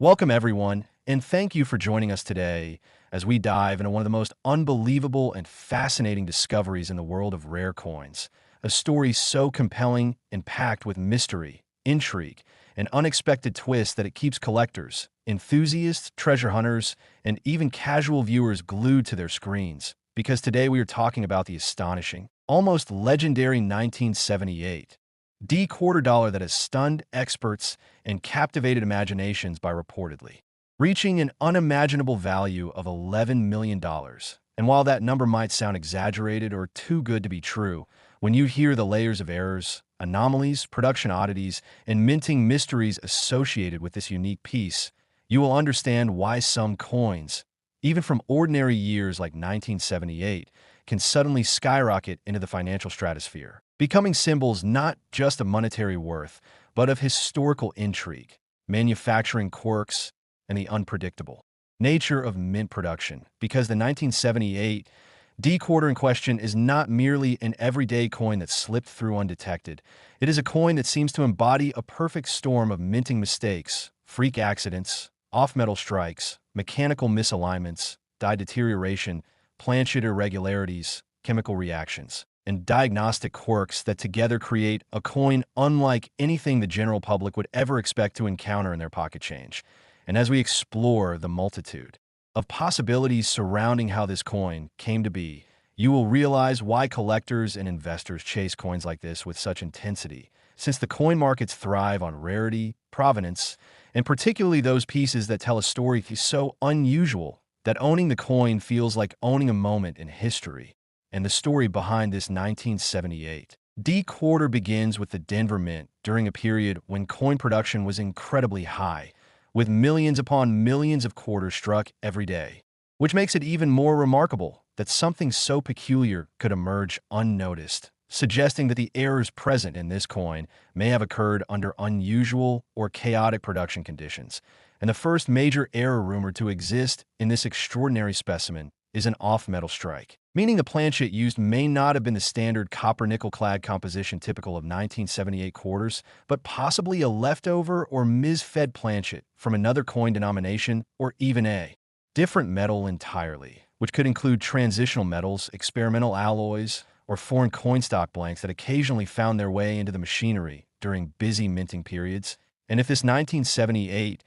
Welcome, everyone, and thank you for joining us today as we dive into one of the most unbelievable and fascinating discoveries in the world of rare coins. A story so compelling and packed with mystery, intrigue, and unexpected twists that it keeps collectors, enthusiasts, treasure hunters, and even casual viewers glued to their screens. Because today we are talking about the astonishing, almost legendary 1978 D quarter dollar that has stunned experts and captivated imaginations by reportedly reaching an unimaginable value of $11 million. And while that number might sound exaggerated or too good to be true, when you hear the layers of errors, anomalies, production oddities, and minting mysteries associated with this unique piece, you will understand why some coins, even from ordinary years like 1978, can suddenly skyrocket into the financial stratosphere, becoming symbols not just of monetary worth, but of historical intrigue, manufacturing quirks, and the unpredictable nature of mint production. Because the 1978 D quarter in question is not merely an everyday coin that slipped through undetected. It is a coin that seems to embody a perfect storm of minting mistakes, freak accidents, off-metal strikes, mechanical misalignments, die deterioration, planchet irregularities, chemical reactions, and diagnostic quirks that together create a coin unlike anything the general public would ever expect to encounter in their pocket change. And as we explore the multitude of possibilities surrounding how this coin came to be, you will realize why collectors and investors chase coins like this with such intensity. Since the coin markets thrive on rarity, provenance, and particularly those pieces that tell a story so unusual that owning the coin feels like owning a moment in history. And the story behind this 1978 D quarter begins with the Denver Mint during a period when coin production was incredibly high, with millions upon millions of quarters struck every day, which makes it even more remarkable that something so peculiar could emerge unnoticed, suggesting that the errors present in this coin may have occurred under unusual or chaotic production conditions. And the first major error rumored to exist in this extraordinary specimen is an off-metal strike, meaning the planchet used may not have been the standard copper-nickel-clad composition typical of 1978 quarters, but possibly a leftover or misfed planchet from another coin denomination or even a different metal entirely, which could include transitional metals, experimental alloys, or foreign coin stock blanks that occasionally found their way into the machinery during busy minting periods. And if this 1978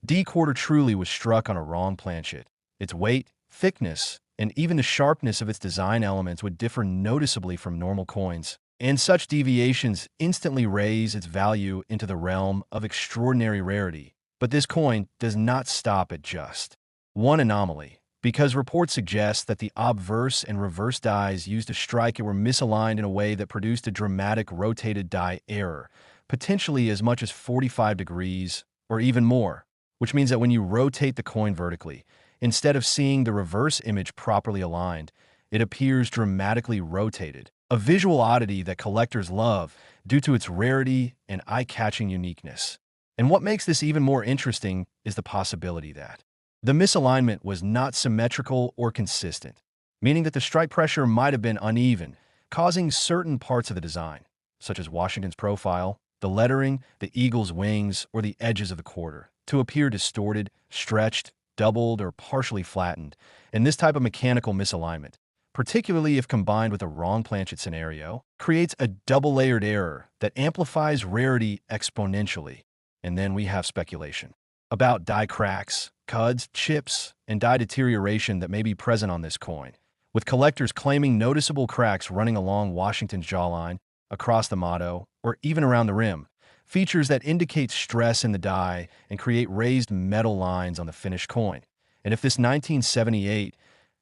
D quarter truly was struck on a wrong planchet, its weight, thickness, and even the sharpness of its design elements would differ noticeably from normal coins, and such deviations instantly raise its value into the realm of extraordinary rarity. But this coin does not stop at just one anomaly, because reports suggest that the obverse and reverse dies used to strike it were misaligned in a way that produced a dramatic rotated die error, potentially as much as 45 degrees or even more, which means that when you rotate the coin vertically, instead of seeing the reverse image properly aligned, it appears dramatically rotated, a visual oddity that collectors love due to its rarity and eye-catching uniqueness. And what makes this even more interesting is the possibility that the misalignment was not symmetrical or consistent, meaning that the strike pressure might have been uneven, causing certain parts of the design, such as Washington's profile, the lettering, the eagle's wings, or the edges of the quarter, to appear distorted, stretched, doubled, or partially flattened. And this type of mechanical misalignment, particularly if combined with a wrong planchet scenario, creates a double-layered error that amplifies rarity exponentially. And then we have speculation about die cracks, cuds, chips, and die deterioration that may be present on this coin, with collectors claiming noticeable cracks running along Washington's jawline, across the motto, or even around the rim, features that indicate stress in the die and create raised metal lines on the finished coin. And if this 1978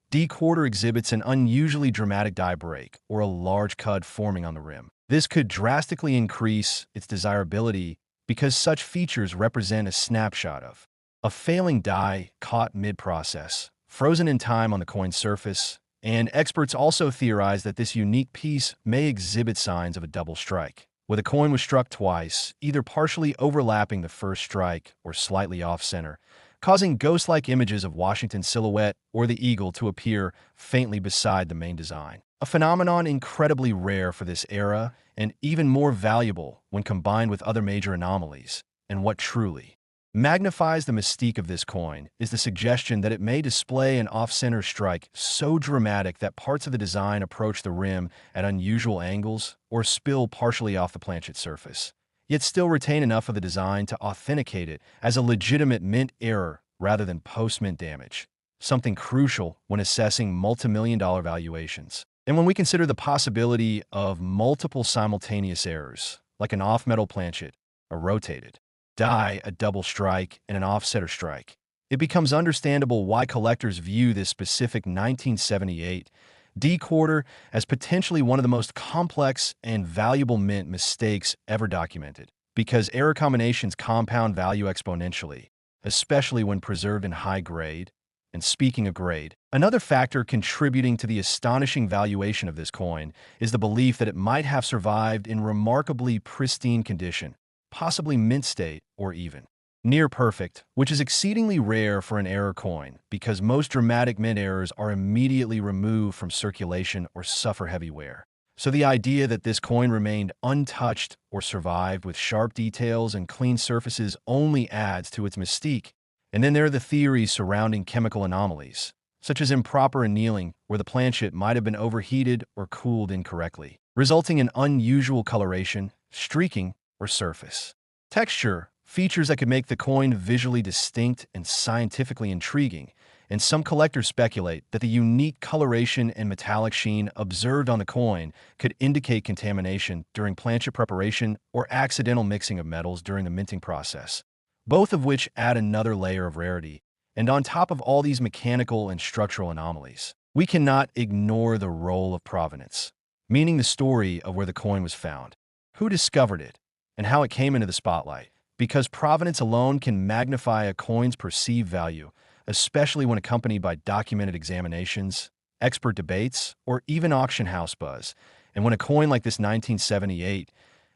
D quarter exhibits an unusually dramatic die break or a large cud forming on the rim, this could drastically increase its desirability because such features represent a snapshot of a failing die caught mid-process, frozen in time on the coin's surface. And experts also theorize that this unique piece may exhibit signs of a double strike, where the coin was struck twice, either partially overlapping the first strike or slightly off-center, causing ghost-like images of Washington's silhouette or the eagle to appear faintly beside the main design. A phenomenon incredibly rare for this era and even more valuable when combined with other major anomalies. And what truly magnifies the mystique of this coin is the suggestion that it may display an off-center strike so dramatic that parts of the design approach the rim at unusual angles or spill partially off the planchet surface, yet still retain enough of the design to authenticate it as a legitimate mint error rather than post-mint damage, something crucial when assessing multi-million-dollar valuations. And when we consider the possibility of multiple simultaneous errors, like an off-metal planchet, a rotated die, a double strike, and an offsetter strike, it becomes understandable why collectors view this specific 1978 D quarter as potentially one of the most complex and valuable mint mistakes ever documented, because error combinations compound value exponentially, especially when preserved in high grade. And speaking of grade, another factor contributing to the astonishing valuation of this coin is the belief that it might have survived in remarkably pristine condition, possibly mint state or even near perfect, which is exceedingly rare for an error coin because most dramatic mint errors are immediately removed from circulation or suffer heavy wear. So the idea that this coin remained untouched or survived with sharp details and clean surfaces only adds to its mystique. And then there are the theories surrounding chemical anomalies, such as improper annealing, where the planchet might have been overheated or cooled incorrectly, resulting in unusual coloration, streaking, or surface texture, features that could make the coin visually distinct and scientifically intriguing. And some collectors speculate that the unique coloration and metallic sheen observed on the coin could indicate contamination during planchet preparation or accidental mixing of metals during the minting process, both of which add another layer of rarity. And on top of all these mechanical and structural anomalies, we cannot ignore the role of provenance, meaning the story of where the coin was found, who discovered it, and how it came into the spotlight, because provenance alone can magnify a coin's perceived value, especially when accompanied by documented examinations, expert debates, or even auction house buzz. And when a coin like this 1978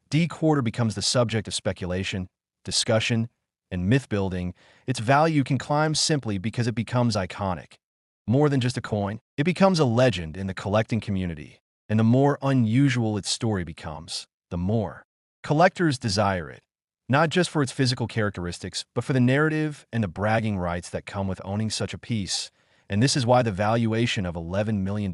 D quarter becomes the subject of speculation, discussion, and myth-building, its value can climb simply because it becomes iconic. More than just a coin, it becomes a legend in the collecting community, and the more unusual its story becomes, the more collectors desire it, not just for its physical characteristics, but for the narrative and the bragging rights that come with owning such a piece. And this is why the valuation of $11 million,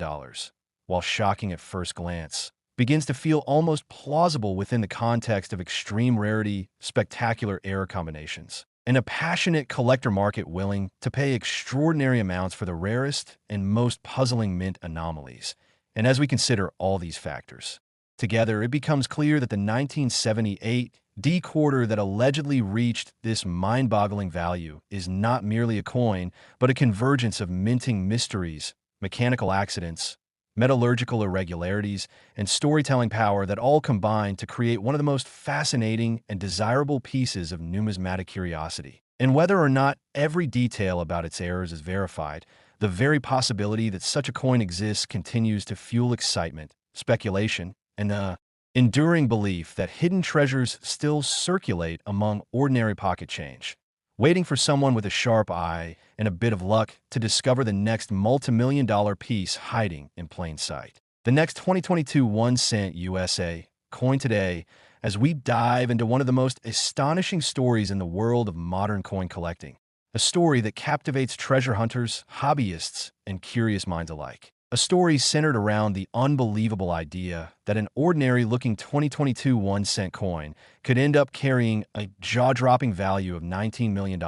while shocking at first glance, begins to feel almost plausible within the context of extreme rarity, spectacular error combinations, and a passionate collector market willing to pay extraordinary amounts for the rarest and most puzzling mint anomalies. And as we consider all these factors together, it becomes clear that the 1978 D quarter that allegedly reached this mind-boggling value is not merely a coin, but a convergence of minting mysteries, mechanical accidents, metallurgical irregularities, and storytelling power that all combine to create one of the most fascinating and desirable pieces of numismatic curiosity. And whether or not every detail about its errors is verified, the very possibility that such a coin exists continues to fuel excitement, speculation, and the enduring belief that hidden treasures still circulate among ordinary pocket change, waiting for someone with a sharp eye and a bit of luck to discover the next multi-million-dollar piece hiding in plain sight. The next 2022 1 cent USA coin today, as we dive into one of the most astonishing stories in the world of modern coin collecting, a story that captivates treasure hunters, hobbyists, and curious minds alike. A story centered around the unbelievable idea that an ordinary-looking 2022 1 cent coin could end up carrying a jaw-dropping value of $19 million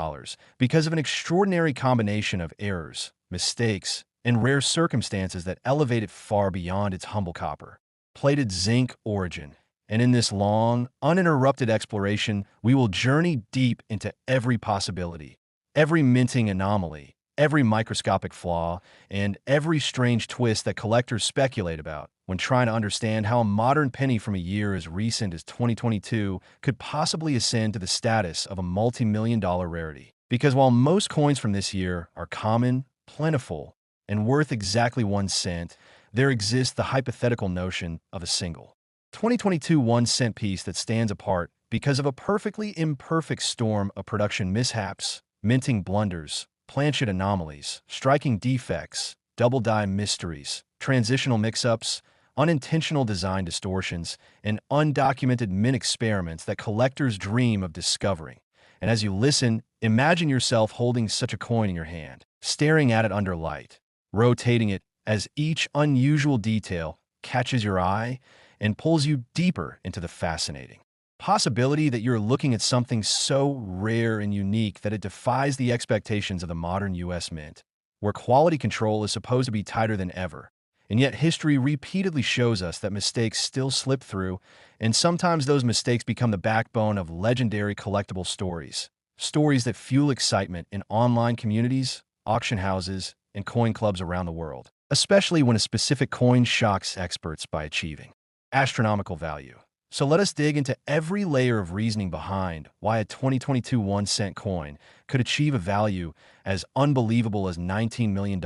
because of an extraordinary combination of errors, mistakes, and rare circumstances that elevate it far beyond its humble copper-plated zinc origin. And in this long, uninterrupted exploration, we will journey deep into every possibility, every minting anomaly, every microscopic flaw, and every strange twist that collectors speculate about when trying to understand how a modern penny from a year as recent as 2022 could possibly ascend to the status of a multi-million-dollar rarity. Because while most coins from this year are common, plentiful, and worth exactly 1 cent, there exists the hypothetical notion of a single 2022 1 cent piece that stands apart because of a perfectly imperfect storm of production mishaps, minting blunders, planchet anomalies, striking defects, double die mysteries, transitional mix-ups, unintentional design distortions, and undocumented mint experiments that collectors dream of discovering. And as you listen, imagine yourself holding such a coin in your hand, staring at it under light, rotating it as each unusual detail catches your eye and pulls you deeper into the fascinating possibility that you're looking at something so rare and unique that it defies the expectations of the modern U.S. Mint, where quality control is supposed to be tighter than ever. And yet history repeatedly shows us that mistakes still slip through, and sometimes those mistakes become the backbone of legendary collectible stories. Stories that fuel excitement in online communities, auction houses, and coin clubs around the world, especially when a specific coin shocks experts by achieving astronomical value. So let us dig into every layer of reasoning behind why a 2022 1-cent coin could achieve a value as unbelievable as $19 million.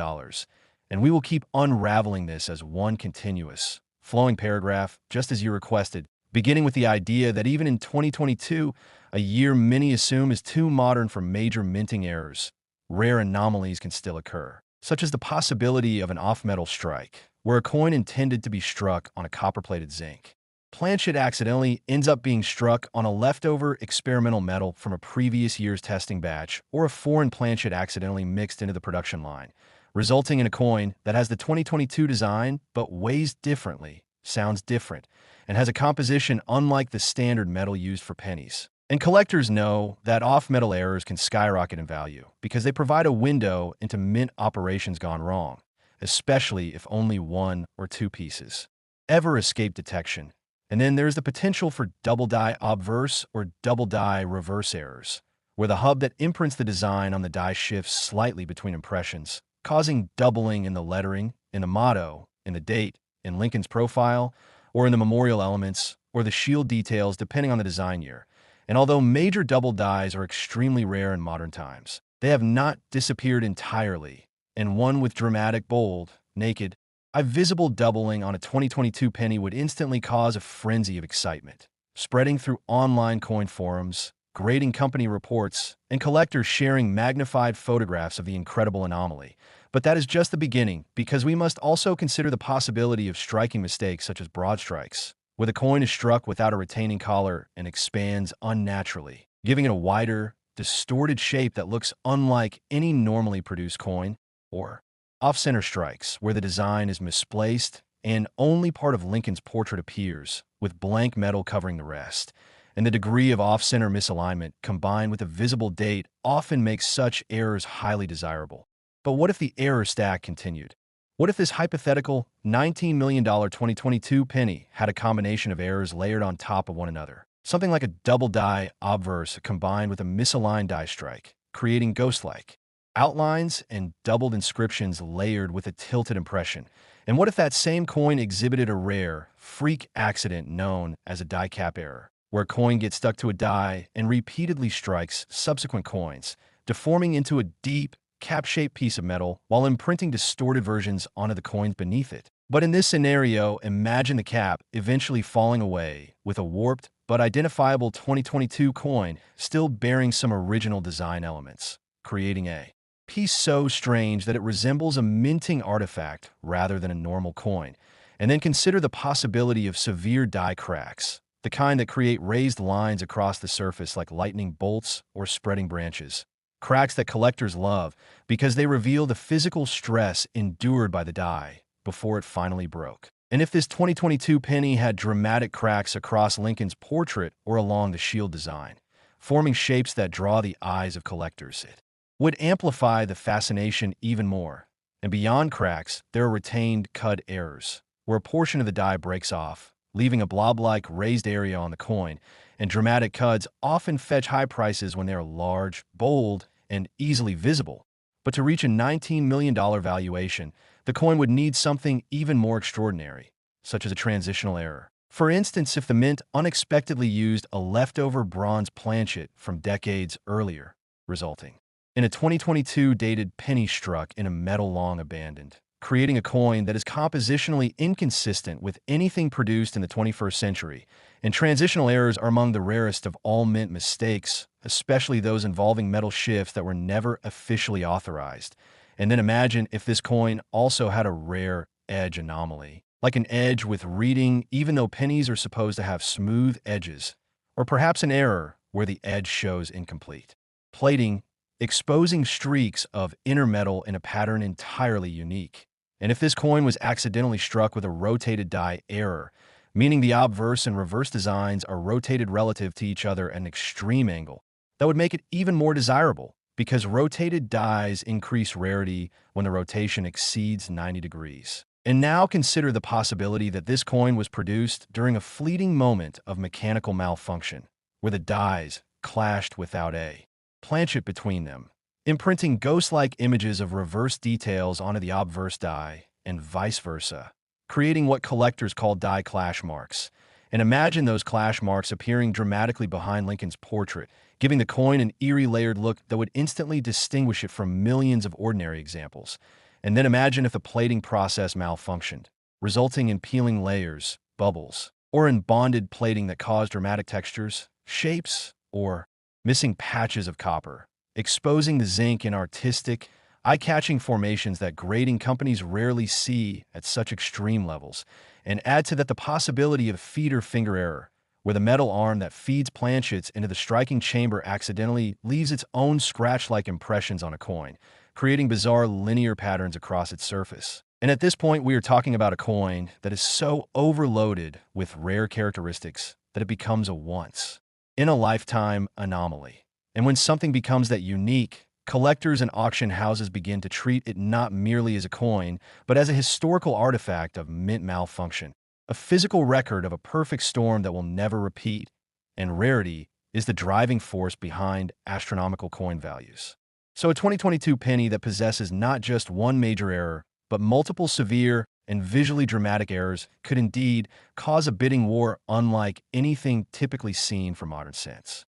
And we will keep unraveling this as one continuous, flowing paragraph, just as you requested, beginning with the idea that even in 2022, a year many assume is too modern for major minting errors, rare anomalies can still occur, such as the possibility of an off-metal strike, where a coin intended to be struck on a copper-plated zinc planchet accidentally ends up being struck on a leftover experimental metal from a previous year's testing batch, or a foreign planchet accidentally mixed into the production line, resulting in a coin that has the 2022 design but weighs differently, sounds different, and has a composition unlike the standard metal used for pennies. And collectors know that off-metal errors can skyrocket in value because they provide a window into mint operations gone wrong, especially if only one or two pieces ever escape detection. And then there's the potential for double die obverse or double die reverse errors, where the hub that imprints the design on the die shifts slightly between impressions, causing doubling in the lettering, in the motto, in the date, in Lincoln's profile, or in the memorial elements, or the shield details depending on the design year. And although major double dies are extremely rare in modern times, they have not disappeared entirely, and one with dramatic, bold, naked, visible doubling on a 2022 penny would instantly cause a frenzy of excitement, spreading through online coin forums, grading company reports, and collectors sharing magnified photographs of the incredible anomaly. But that is just the beginning, because we must also consider the possibility of striking mistakes such as broad strikes, where the coin is struck without a retaining collar and expands unnaturally, giving it a wider, distorted shape that looks unlike any normally produced coin, or off-center strikes, where the design is misplaced and only part of Lincoln's portrait appears, with blank metal covering the rest. And the degree of off-center misalignment, combined with a visible date, often makes such errors highly desirable. But what if the error stack continued? What if this hypothetical $19 million 2022 penny had a combination of errors layered on top of one another? Something like a double die obverse combined with a misaligned die strike, creating ghost-like outlines and doubled inscriptions layered with a tilted impression. And what if that same coin exhibited a rare, freak accident known as a die cap error, where a coin gets stuck to a die and repeatedly strikes subsequent coins, deforming into a deep, cap-shaped piece of metal while imprinting distorted versions onto the coins beneath it? But in this scenario, imagine the cap eventually falling away with a warped but identifiable 2022 coin still bearing some original design elements, creating a piece so strange that it resembles a minting artifact rather than a normal coin. And then consider the possibility of severe die cracks, the kind that create raised lines across the surface like lightning bolts or spreading branches. Cracks that collectors love because they reveal the physical stress endured by the die before it finally broke. And if this 2022 penny had dramatic cracks across Lincoln's portrait or along the shield design, forming shapes that draw the eyes of collectors, it would amplify the fascination even more. And beyond cracks, there are retained cud errors, where a portion of the die breaks off, leaving a blob-like raised area on the coin, and dramatic cuds often fetch high prices when they are large, bold, and easily visible. But to reach a $19 million valuation, the coin would need something even more extraordinary, such as a transitional error. For instance, if the mint unexpectedly used a leftover bronze planchet from decades earlier, resulting in a 2022 dated penny struck in a metal long abandoned, creating a coin that is compositionally inconsistent with anything produced in the 21st century. And transitional errors are among the rarest of all mint mistakes, especially those involving metal shifts that were never officially authorized. And then imagine if this coin also had a rare edge anomaly, like an edge with reading even though pennies are supposed to have smooth edges, or perhaps an error where the edge shows incomplete. Plating, exposing streaks of inner metal in a pattern entirely unique. And if this coin was accidentally struck with a rotated die error, meaning the obverse and reverse designs are rotated relative to each other at an extreme angle, that would make it even more desirable, because rotated dies increase rarity when the rotation exceeds 90 degrees. And now consider the possibility that this coin was produced during a fleeting moment of mechanical malfunction, where the dies clashed without a planchet between them, imprinting ghost-like images of reverse details onto the obverse die, and vice versa, creating what collectors call die clash marks. And imagine those clash marks appearing dramatically behind Lincoln's portrait, giving the coin an eerie layered look that would instantly distinguish it from millions of ordinary examples. And then imagine if the plating process malfunctioned, resulting in peeling layers, bubbles, or in bonded plating that caused dramatic textures, shapes, or missing patches of copper, exposing the zinc in artistic, eye-catching formations that grading companies rarely see at such extreme levels. And add to that the possibility of feeder finger error, where the metal arm that feeds planchets into the striking chamber accidentally leaves its own scratch-like impressions on a coin, creating bizarre linear patterns across its surface. And at this point, we are talking about a coin that is so overloaded with rare characteristics that it becomes a once-in-a-lifetime anomaly. And when something becomes that unique, collectors and auction houses begin to treat it not merely as a coin, but as a historical artifact of mint malfunction, a physical record of a perfect storm that will never repeat. And rarity is the driving force behind astronomical coin values. So a 2022 penny that possesses not just one major error, but multiple severe and visually dramatic errors could indeed cause a bidding war unlike anything typically seen for modern cents.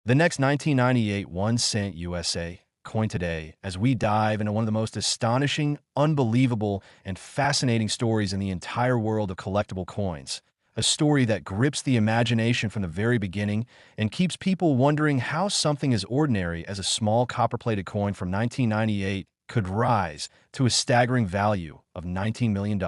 The next 1998 1-cent USA coin today, as we dive into one of the most astonishing, unbelievable, and fascinating stories in the entire world of collectible coins. A story that grips the imagination from the very beginning and keeps people wondering how something as ordinary as a small copper-plated coin from 1998 could rise to a staggering value of $19 million.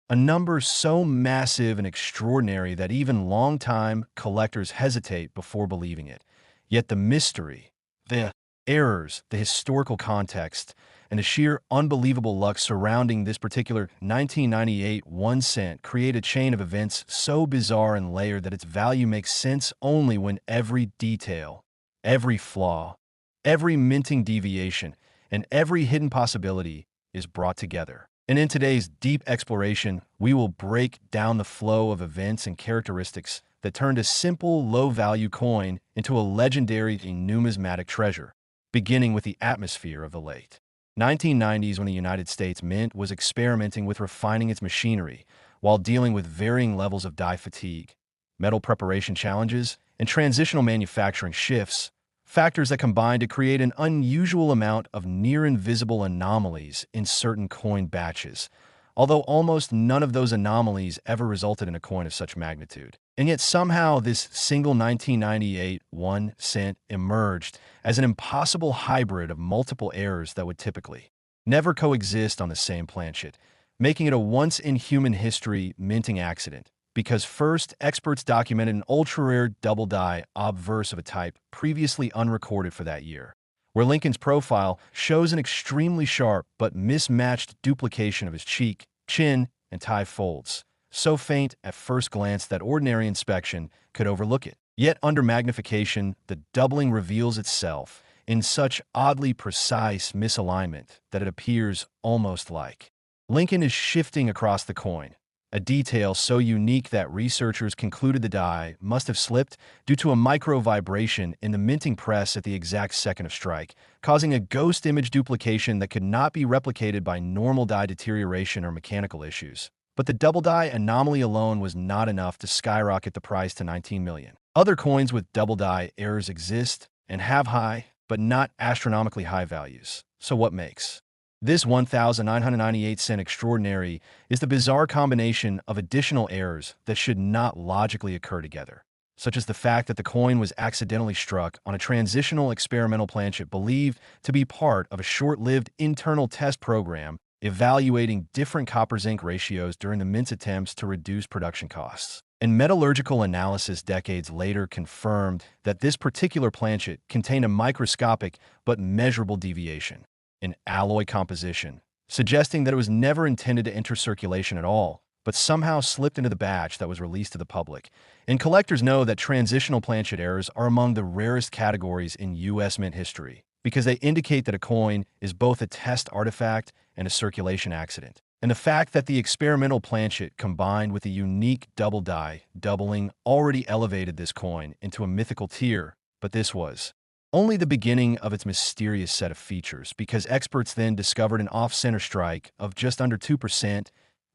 A number so massive and extraordinary that even long-time collectors hesitate before believing it. Yet the mystery, the errors, the historical context, and the sheer unbelievable luck surrounding this particular 1998 1-cent create a chain of events so bizarre and layered that its value makes sense only when every detail, every flaw, every minting deviation, and every hidden possibility is brought together. And in today's deep exploration, we will break down the flow of events and characteristics that turned a simple, low-value coin into a legendary numismatic treasure, beginning with the atmosphere of the late 1990s when the United States Mint was experimenting with refining its machinery while dealing with varying levels of die fatigue, metal preparation challenges, and transitional manufacturing shifts, factors that combined to create an unusual amount of near-invisible anomalies in certain coin batches, although almost none of those anomalies ever resulted in a coin of such magnitude. And yet somehow this single 1998 1-cent emerged as an impossible hybrid of multiple errors that would typically never coexist on the same planchet, making it a once-in-human-history minting accident. Because first, experts documented an ultra-rare double-die obverse of a type previously unrecorded for that year, where Lincoln's profile shows an extremely sharp but mismatched duplication of his cheek, chin, and tie folds, so faint at first glance that ordinary inspection could overlook it. Yet under magnification, the doubling reveals itself in such oddly precise misalignment that it appears almost like Lincoln is shifting across the coin, a detail so unique that researchers concluded the die must have slipped due to a micro-vibration in the minting press at the exact second of strike, causing a ghost image duplication that could not be replicated by normal die deterioration or mechanical issues. But the double die anomaly alone was not enough to skyrocket the price to $19 million. Other coins with double die errors exist and have high, but not astronomically high values. So what makes this 1,998-cent extraordinary is the bizarre combination of additional errors that should not logically occur together, such as the fact that the coin was accidentally struck on a transitional experimental planchet believed to be part of a short-lived internal test program evaluating different copper-zinc ratios during the mint's attempts to reduce production costs. And metallurgical analysis decades later confirmed that this particular planchet contained a microscopic but measurable deviation in alloy composition, suggesting that it was never intended to enter circulation at all, but somehow slipped into the batch that was released to the public. And collectors know that transitional planchet errors are among the rarest categories in U.S. mint history, because they indicate that a coin is both a test artifact and a circulation accident. And the fact that the experimental planchet combined with a unique double die doubling already elevated this coin into a mythical tier, but this was only the beginning of its mysterious set of features, because experts then discovered an off-center strike of just under 2%,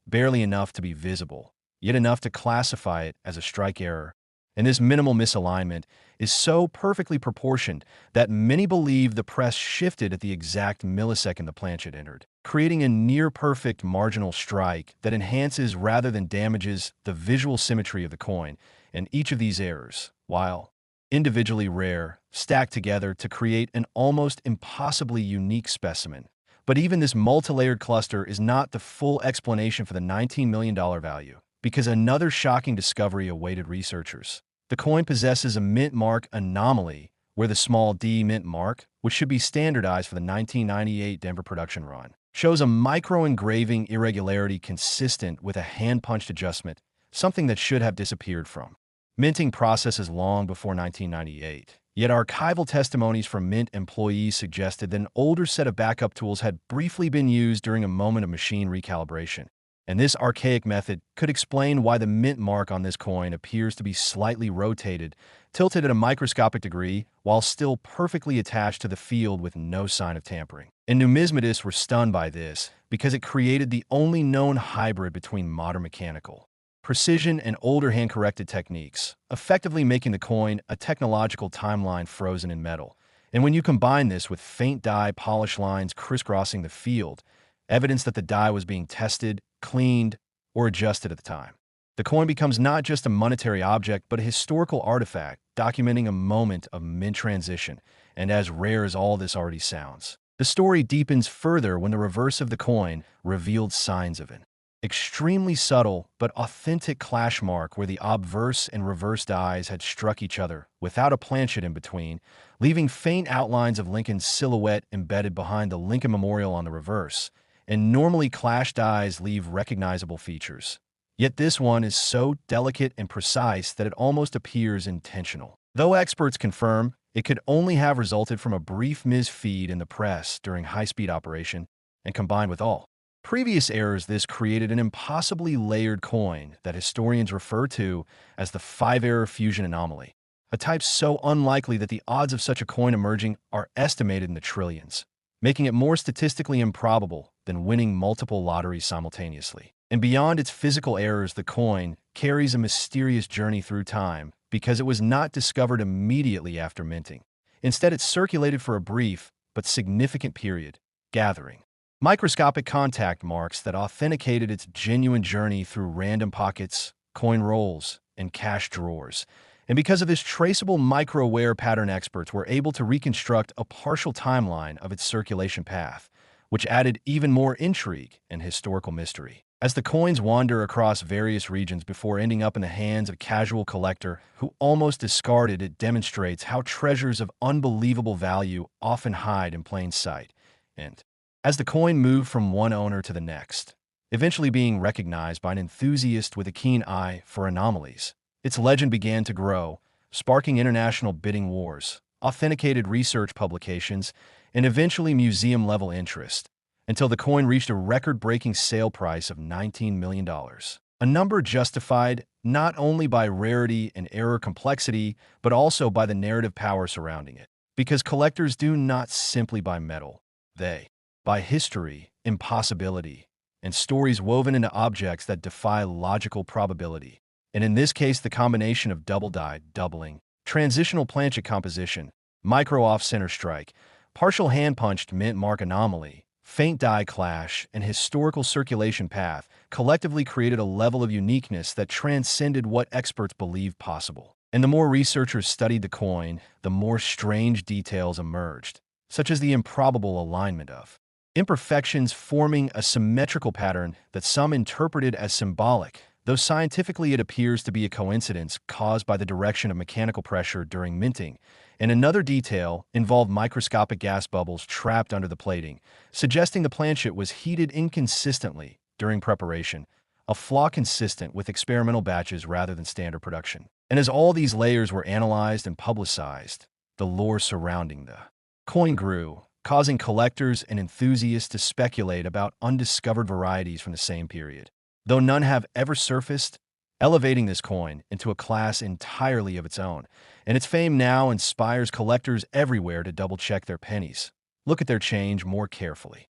barely enough to be visible, yet enough to classify it as a strike error. And this minimal misalignment is so perfectly proportioned that many believe the press shifted at the exact millisecond the planchet entered, creating a near-perfect marginal strike that enhances rather than damages the visual symmetry of the coin. And each of these errors, while individually rare, stack together to create an almost impossibly unique specimen. But even this multi-layered cluster is not the full explanation for the $19 million value, because another shocking discovery awaited researchers. The coin possesses a mint mark anomaly, where the small d mint mark, which should be standardized for the 1998 Denver production run, shows a micro-engraving irregularity consistent with a hand-punched adjustment, something that should have disappeared from minting processes long before 1998. Yet archival testimonies from Mint employees suggested that an older set of backup tools had briefly been used during a moment of machine recalibration. And this archaic method could explain why the mint mark on this coin appears to be slightly rotated, tilted at a microscopic degree, while still perfectly attached to the field with no sign of tampering. And numismatists were stunned by this, because it created the only known hybrid between modern mechanical precision and older hand-corrected techniques, effectively making the coin a technological timeline frozen in metal. And when you combine this with faint die polish lines crisscrossing the field, evidence that the die was being tested, cleaned, or adjusted at the time, the coin becomes not just a monetary object but a historical artifact documenting a moment of mint transition. And as rare as all this already sounds, the story deepens further when the reverse of the coin revealed signs of an extremely subtle but authentic clash mark where the obverse and reverse dies had struck each other without a planchet in between, leaving faint outlines of Lincoln's silhouette embedded behind the Lincoln Memorial on the reverse. And normally clash dies leave recognizable features. Yet this one is so delicate and precise that it almost appears intentional. Though experts confirm it could only have resulted from a brief misfeed in the press during high-speed operation, and combined with all previous errors, this created an impossibly layered coin that historians refer to as the five-error fusion anomaly, a type so unlikely that the odds of such a coin emerging are estimated in the trillions, making it more statistically improbable than winning multiple lotteries simultaneously. And beyond its physical errors, the coin carries a mysterious journey through time because it was not discovered immediately after minting. Instead, it circulated for a brief but significant period, gathering microscopic contact marks that authenticated its genuine journey through random pockets, coin rolls, and cash drawers. And because of this traceable micro-wear pattern, experts were able to reconstruct a partial timeline of its circulation path, which added even more intrigue and historical mystery. As the coins wander across various regions before ending up in the hands of a casual collector who almost discarded it, demonstrates how treasures of unbelievable value often hide in plain sight. And as the coin moved from one owner to the next, eventually being recognized by an enthusiast with a keen eye for anomalies, its legend began to grow, sparking international bidding wars, authenticated research publications, and eventually museum-level interest, until the coin reached a record-breaking sale price of $19 million. A number justified not only by rarity and error complexity, but also by the narrative power surrounding it. Because collectors do not simply buy metal, they buy history, impossibility, and stories woven into objects that defy logical probability. And in this case, the combination of double die doubling, transitional planchet composition, micro off-center strike, partial hand-punched mint mark anomaly, faint die clash, and historical circulation path collectively created a level of uniqueness that transcended what experts believed possible. And the more researchers studied the coin, the more strange details emerged, such as the improbable alignment of imperfections forming a symmetrical pattern that some interpreted as symbolic, though scientifically it appears to be a coincidence caused by the direction of mechanical pressure during minting, and another detail involved microscopic gas bubbles trapped under the plating, suggesting the planchet was heated inconsistently during preparation, a flaw consistent with experimental batches rather than standard production. And as all these layers were analyzed and publicized, the lore surrounding the coin grew, causing collectors and enthusiasts to speculate about undiscovered varieties from the same period, though none have ever surfaced, elevating this coin into a class entirely of its own, and its fame now inspires collectors everywhere to double-check their pennies, look at their change more carefully,